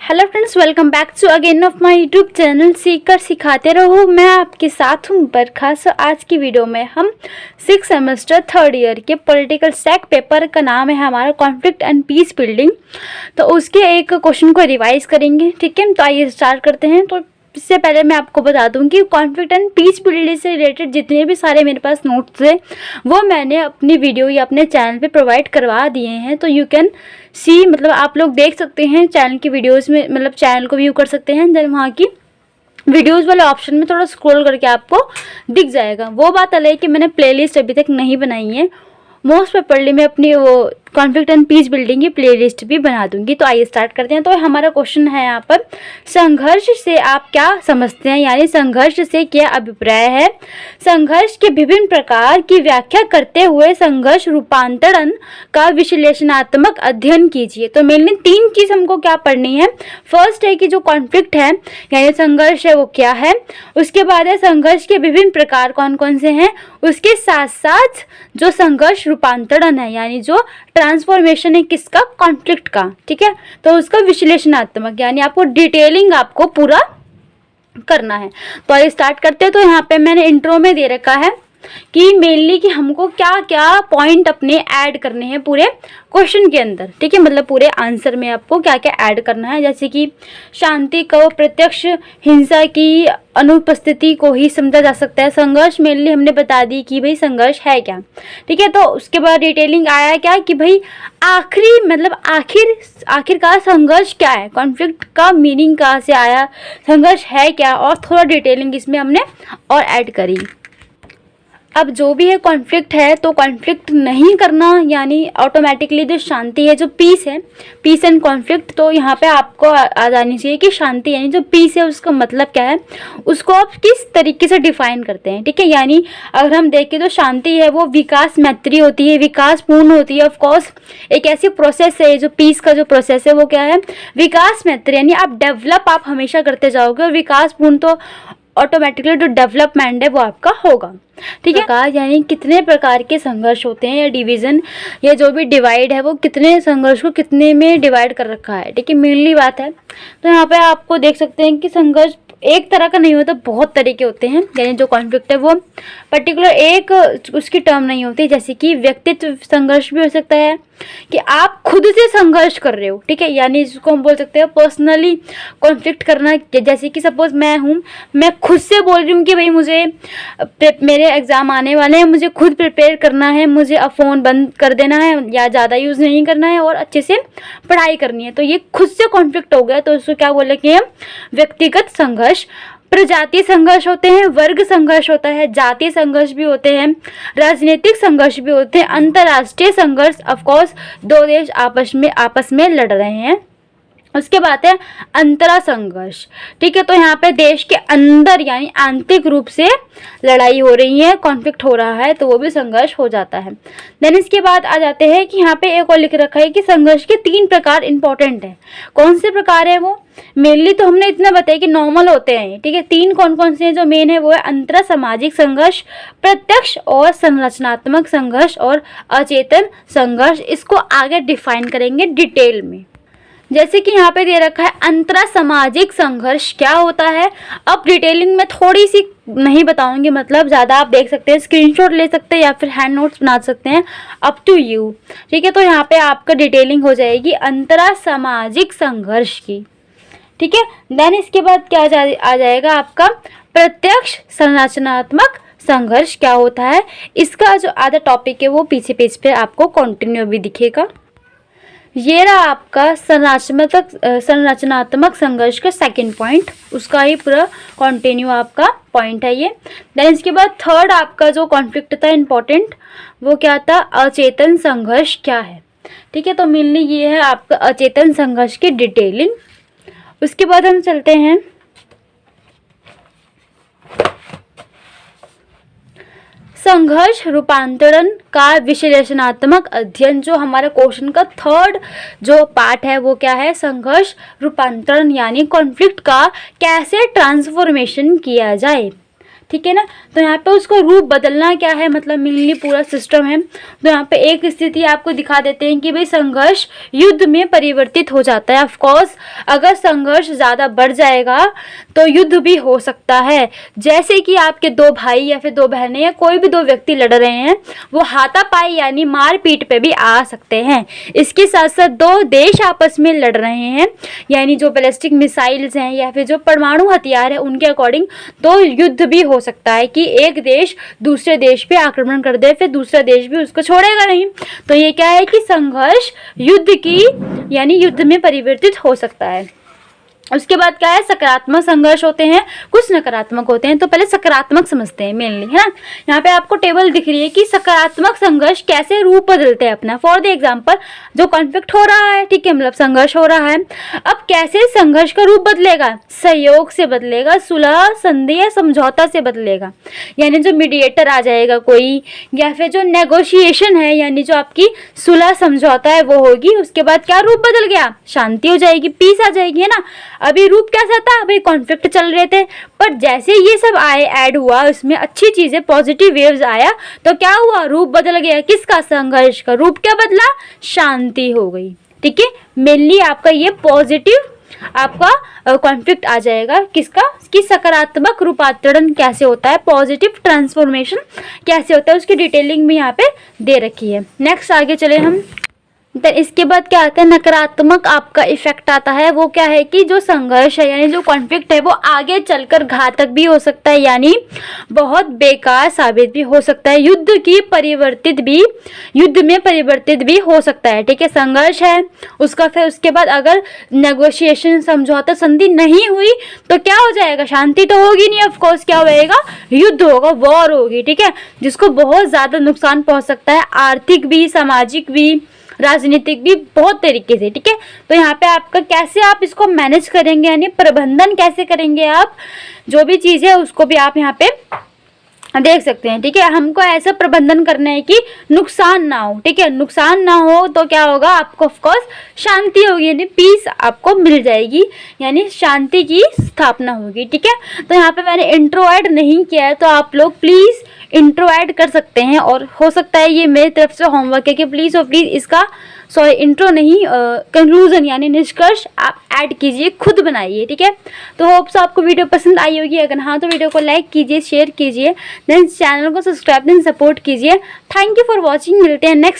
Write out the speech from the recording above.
Hello friends, welcome back to again of my YouTube channel सीखकर सिखाते रहो। मैं आपके साथ हूँ बरखा। सो आज की वीडियो में हम 6 सेमेस्टर 3rd ईयर के पॉलिटिकल सैक पेपर का नाम है हमारा कॉन्फ्लिक्ट एंड पीस बिल्डिंग। तो उसके एक क्वेश्चन को रिवाइज करेंगे, ठीक है। तो आइए स्टार्ट करते हैं। तो इससे पहले मैं आपको बता दूं कि कॉन्फ्लिक्ट एंड पीस बिल्डिंग से रिलेटेड जितने भी सारे मेरे पास नोट्स थे वो मैंने अपनी वीडियो या अपने चैनल पे प्रोवाइड करवा दिए हैं। तो यू कैन सी, मतलब आप लोग देख सकते हैं चैनल की वीडियोस में, मतलब चैनल को व्यू कर सकते हैं। देन वहाँ की वीडियोस वाले ऑप्शन में थोड़ा स्क्रॉल करके आपको दिख जाएगा। वो बात अलग है कि मैंने प्लेलिस्ट अभी तक नहीं बनाई है। मोस्ट प्रॉपर्ली मैं अपनी वो कॉन्फ्लिक्ट एंड पीस बिल्डिंग की प्लेलिस्ट भी बना दूंगी। तो आइए स्टार्ट करते हैं। तो हमारा क्वेश्चन है यहाँ पर, संघर्ष से आप क्या समझते हैं, यानी संघर्ष से क्या अभिप्राय है। संघर्ष के विभिन्न प्रकार की व्याख्या करते हुए संघर्ष रूपांतरण का विश्लेषणात्मक अध्ययन कीजिए। तो मेनली 3 चीज़ हमको क्या पढ़नी है। फर्स्ट है कि जो कॉन्फ्लिक्ट है यानी संघर्ष है वो क्या है। उसके बाद है संघर्ष के विभिन्न प्रकार कौन कौन से हैं। उसके साथ साथ जो संघर्ष रूपांतरण है यानी जो ट्रांसफॉर्मेशन है किसका, कॉन्फ्लिक्ट का, ठीक है। तो उसका विश्लेषणात्मक यानी आपको डिटेलिंग आपको पूरा करना है। तो आइए स्टार्ट करते हैं। तो यहाँ पे मैंने इंट्रो में दे रखा है कि मेनली कि हमको क्या क्या पॉइंट अपने ऐड करने हैं पूरे क्वेश्चन के अंदर, ठीक है। मतलब पूरे आंसर में आपको क्या क्या ऐड करना है। जैसे कि शांति को प्रत्यक्ष हिंसा की अनुपस्थिति को ही समझा जा सकता है। संघर्ष मेनली हमने बता दी कि भाई संघर्ष है क्या, ठीक है। तो उसके बाद डिटेलिंग आया क्या कि भाई आखिरी मतलब आखिरकार संघर्ष क्या है, कॉन्फ्लिक्ट का मीनिंग कहाँ से आया, संघर्ष है क्या, और थोड़ा डिटेलिंग इसमें हमने और ऐड करी। अब जो भी है कॉन्फ्लिक्ट है तो कॉन्फ्लिक्ट नहीं करना यानी ऑटोमेटिकली जो शांति है, जो पीस है, पीस एंड कॉन्फ्लिक्ट, तो यहाँ पे आपको आ जानी चाहिए कि शांति यानी जो पीस है उसका मतलब क्या है, उसको आप किस तरीके से डिफाइन करते हैं, ठीक है। यानी अगर हम देखें तो शांति है वो विकास मैत्री होती है, विकास पूर्ण होती है। ऑफकोर्स एक ऐसी प्रोसेस है, जो पीस का जो प्रोसेस है वो क्या है, विकास मैत्री, यानी आप डेवलप आप हमेशा करते जाओगे, और विकास पूर्ण तो ऑटोमेटिकली जो डेवलपमेंट है वो आपका होगा, ठीक है। कहा यानी कितने प्रकार के संघर्ष होते हैं, या डिवीजन या जो भी डिवाइड है वो कितने संघर्ष को कितने में डिवाइड कर रखा है, ठीक है। मेनली बात है। तो यहाँ पे आपको देख सकते हैं कि संघर्ष एक तरह का नहीं होता, बहुत तरह के होते हैं। यानी जो कॉन्फ्लिक्ट है वो पर्टिकुलर एक उसकी टर्म नहीं होती। जैसे कि व्यक्तित्व संघर्ष भी हो सकता है कि आप खुद से संघर्ष कर रहे हो, ठीक है। यानी इसको हम बोल सकते हैं पर्सनली कॉन्फ्लिक्ट करना। जैसे कि सपोज मैं हूँ, मैं खुद से बोल रही हूँ कि भाई मुझे मेरे एग्ज़ाम आने वाले हैं, मुझे खुद प्रिपेयर करना है, मुझे अब फ़ोन बंद कर देना है या ज़्यादा यूज़ नहीं करना है और अच्छे से पढ़ाई करनी है। तो ये खुद से कॉन्फ्लिक्ट हो गया, तो इसको क्या बोलेंगे हम, व्यक्तिगत संघर्ष। प्रजातीय संघर्ष होते हैं, वर्ग संघर्ष होता है, जातीय संघर्ष भी होते हैं, राजनीतिक संघर्ष भी होते हैं, अंतर्राष्ट्रीय संघर्ष, ऑफकोर्स 2 देश आपस में लड़ रहे हैं। उसके बाद है अंतरा संघर्ष, ठीक है। तो यहाँ पे देश के अंदर यानी आंतरिक रूप से लड़ाई हो रही है, कॉन्फ्लिक्ट हो रहा है, तो वो भी संघर्ष हो जाता है। देन इसके बाद आ जाते हैं कि यहाँ पे एक और लिख रखा है कि संघर्ष के 3 प्रकार इंपॉर्टेंट है। कौन से प्रकार है वो, मेनली तो हमने इतना बताया कि नॉर्मल होते हैं, ठीक है। 3 कौन कौन से हैं जो मेन है वो है अंतर सामाजिक संघर्ष, प्रत्यक्ष और संरचनात्मक संघर्ष, और अचेतन संघर्ष। इसको आगे डिफाइन करेंगे डिटेल में। जैसे कि यहाँ पे दे रखा है अंतरा सामाजिक संघर्ष क्या होता है। अब डिटेलिंग में थोड़ी सी नहीं बताऊंगी, मतलब ज़्यादा आप देख सकते हैं, स्क्रीनशॉट ले सकते हैं या फिर हैंड नोट्स बना सकते हैं, अप टू यू, ठीक है। तो यहाँ पे आपका डिटेलिंग हो जाएगी अंतरा सामाजिक संघर्ष की, ठीक है। देन इसके बाद क्या आ जाएगा आपका प्रत्यक्ष संरचनात्मक संघर्ष क्या होता है। इसका जो आधा टॉपिक है वो पीछे पेज पे आपको कंटिन्यू भी दिखेगा। ये रहा आपका संरचनात्मक संघर्ष का 2nd पॉइंट, उसका ही पूरा कंटिन्यू आपका पॉइंट है ये। देन इसके बाद 3rd आपका जो कॉन्फ्लिक्ट था इम्पोर्टेंट, वो क्या था, अचेतन संघर्ष क्या है, ठीक है। तो मेनली ये है आपका अचेतन संघर्ष की डिटेलिंग। उसके बाद हम चलते हैं संघर्ष रूपांतरण का विश्लेषणात्मक अध्ययन। जो हमारा क्वेश्चन का 3rd जो पार्ट है वो क्या है, संघर्ष रूपांतरण यानी कॉन्फ्लिक्ट का कैसे ट्रांसफॉर्मेशन किया जाए, ठीक है ना। तो यहाँ पे उसको रूप बदलना क्या है, मतलब मेनली पूरा सिस्टम है। तो यहाँ पे एक स्थिति आपको दिखा देते हैं कि भाई संघर्ष युद्ध में परिवर्तित हो जाता है। ऑफ कोर्स अगर संघर्ष ज़्यादा बढ़ जाएगा तो युद्ध भी हो सकता है। जैसे कि आपके दो भाई या फिर दो बहनें या कोई भी दो व्यक्ति लड़ रहे हैं, वो हाथापाई यानी मारपीट पे भी आ सकते हैं। इसके साथ साथ दो देश आपस में लड़ रहे हैं, यानी जो बैलिस्टिक मिसाइल्स हैं या फिर जो परमाणु हथियार है उनके अकॉर्डिंग, तो युद्ध भी हो सकता है कि एक देश दूसरे देश पे आक्रमण कर दे, फिर दूसरा देश भी उसको छोड़ेगा नहीं। तो ये क्या है कि संघर्ष युद्ध की यानी युद्ध में परिवर्तित हो सकता है। उसके बाद क्या है, सकारात्मक संघर्ष होते हैं, कुछ नकारात्मक होते हैं। तो पहले सकारात्मक समझते हैं मेनली, है ना। यहाँ पे आपको टेबल दिख रही है कि सकारात्मक संघर्ष कैसे रूप बदलते हैं अपना। फॉर द एग्जांपल जो कॉन्फ्लिक्ट हो रहा है, ठीक है, मतलब संघर्ष हो रहा है, अब कैसे संघर्ष का रूप बदलेगा, सहयोग से बदलेगा, सुलह संधि या समझौता से बदलेगा, यानी जो मीडिएटर आ जाएगा कोई, या फिर जो नेगोशिएशन है यानी जो आपकी सुलह समझौता है वो होगी। उसके बाद क्या रूप बदल गया, शांति हो जाएगी, पीस आ जाएगी, है ना। अभी रूप कैसा था, अभी कॉन्फ्लिक्ट चल रहे थे, पर जैसे ये सब आए ऐड हुआ, उसमें अच्छी चीजें पॉजिटिव वेव्स आया, तो क्या हुआ, रूप बदल गया। किसका, संघर्ष का रूप क्या बदला, शांति हो गई। ठीक है, मेनली आपका ये पॉजिटिव आपका कॉन्फ्लिक्ट आ जाएगा। किसका, कि सकारात्मक रूपांतरण कैसे होता है, पॉजिटिव ट्रांसफॉर्मेशन कैसे होता है, उसकी डिटेलिंग भी यहाँ पे दे रखी है। नेक्स्ट आगे चले हम। तो इसके बाद क्या आता है, नकारात्मक आपका इफेक्ट आता है। वो क्या है कि जो संघर्ष है यानी जो कॉन्फ्लिक्ट है वो आगे चलकर घातक भी हो सकता है, यानी बहुत बेकार साबित भी हो सकता है, युद्ध में परिवर्तित भी हो सकता है। ठीक है, संघर्ष है उसका, फिर उसके बाद अगर नेगोशिएशन समझौता संधि नहीं हुई तो क्या हो जाएगा, शांति तो होगी नहीं, ऑफकोर्स क्या होएगा, युद्ध होगा, वॉर होगी। ठीक है, जिसको बहुत ज़्यादा नुकसान पहुँच सकता है, आर्थिक भी, सामाजिक भी, राजनीतिक भी, बहुत तरीके से। ठीक है, तो यहाँ पे आपका कैसे आप इसको मैनेज करेंगे, यानी प्रबंधन कैसे करेंगे आप, जो भी चीज़ है उसको भी आप यहाँ पे देख सकते हैं। ठीक है, हमको ऐसा प्रबंधन करना है कि नुकसान ना हो। ठीक है, नुकसान ना हो तो क्या होगा, आपको ऑफकोर्स शांति होगी, यानी पीस आपको मिल जाएगी, यानी शांति की स्थापना होगी। ठीक है, तो यहाँ पे मैंने इंट्रो ऐड नहीं किया है, तो आप लोग प्लीज़ इंट्रो ऐड कर सकते हैं, और हो सकता है ये मेरी तरफ से होमवर्क है कि प्लीज़ और प्लीज़ इसका, सॉरी इंट्रो नहीं, कंक्लूजन यानी निष्कर्ष आप ऐड कीजिए, खुद बनाइए। ठीक है, तो होप्स आपको वीडियो पसंद आई होगी। अगर हाँ तो वीडियो को लाइक कीजिए, शेयर कीजिए, देन चैनल को सब्सक्राइब देन सपोर्ट कीजिए। Thank you for watching. मिलते हैं नेक्स्ट